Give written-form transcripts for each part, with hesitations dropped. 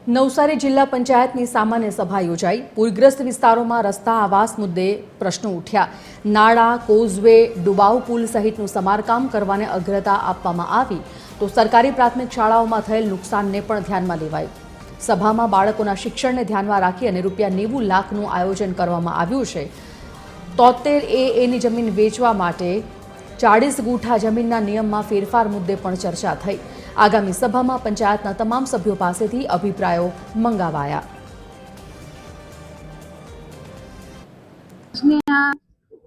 નવસારી જિલ્લા પંચાયતની સામાન્ય સભા યોજાઈ। પૂરગ્રસ્ત વિસ્તારોમાં રસ્તા આવાસ મુદ્દે પ્રશ્નો ઉઠ્યા। નાળા, કોઝવે, ડુબાઉ પુલ સહિતનું સમારકામ કરવાને અગ્રતા આપવામાં આવી તો સરકારી પ્રાથમિક શાળાઓમાં થયેલ નુકસાનને પણ ધ્યાનમાં લેવાયું। સભામાં બાળકોના શિક્ષણને ધ્યાનમાં રાખી અને ₹90 લાખનું આયોજન કરવામાં આવ્યું છે। 73 એની જમીન વેચવા માટે 40 ગુઠા જમીનના નિયમમાં ફેરફાર મુદ્દે પણ ચર્ચા થઈ। आगामी सभा में पंचायतना तमाम सभ्यों पासेथी अभिप्रायों मंगावाया।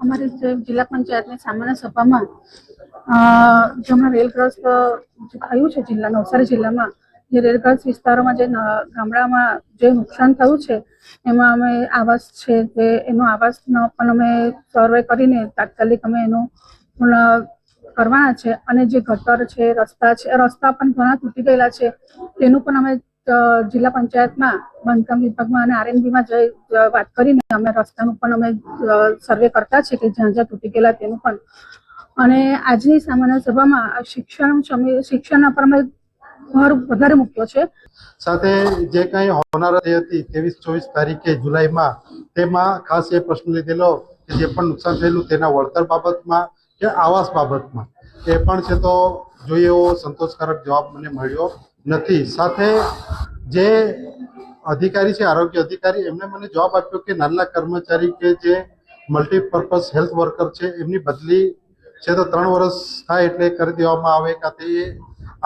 हमारे जिला पंचायत ने सामान्य सभा में जो हमें रेलग्रस्त थयुं छे जिला नवसारी जिला में जे रेलग्रस्त विस्तारों में जे गामड़ा में जे नुकसान थयुं छे एमां अमे आवास छे ते एनो आवासनो पण अमे सर्वे करीने तात्कालिक अमे एनो करवाना छे अने जे गटर छे रस्ता पण घणा तूटी गयेला छे तेनुं पण अमे जिला पंचायत में बांधकाम विभाग में आरएनबी में जई वात करीने अमे रस्तानुं पण अमे सर्वे करता छे के ज्यां ज्यां तूटी गयेला तेनुं पण अने आजनी सामान्य सभा में शिक्षण पर अमे भार वधारे मूक्यो छे। साथे जे कई होनार हती 23-24 तारीखे जुलाई में तेमां खास ए प्रश्न लीधेलो के जे पण नुकसान थयेलुं तेना वळतर बाबतमां के आवास बाबतमां ए पण छे तो जोईए एवो संतोषकारक जवाब मने मळ्यो नथी। साथे जे अधिकारी छे आरोग्य अधिकारी एमणे मने जवाब आप्यो के नाना कर्मचारी के जे मल्टीपर्पज हेल्थ वर्कर छे एमनी बदली छे तो 3 वर्ष थाय एटले करी देवामां आवे का ते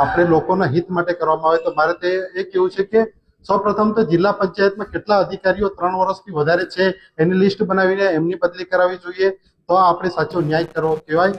आपणे लोकोना हित माटे करवामां आवे। तो मारे ते ए केवुं छे के सौप्रथम तो जिला पंचायत में केटला अधिकारीओ 3 वर्षथी वधारे छे एनी लिस्ट बनावीने एमनी बदली करावी जोईए तो आपणे साचो न्याय करવો કહેવાય।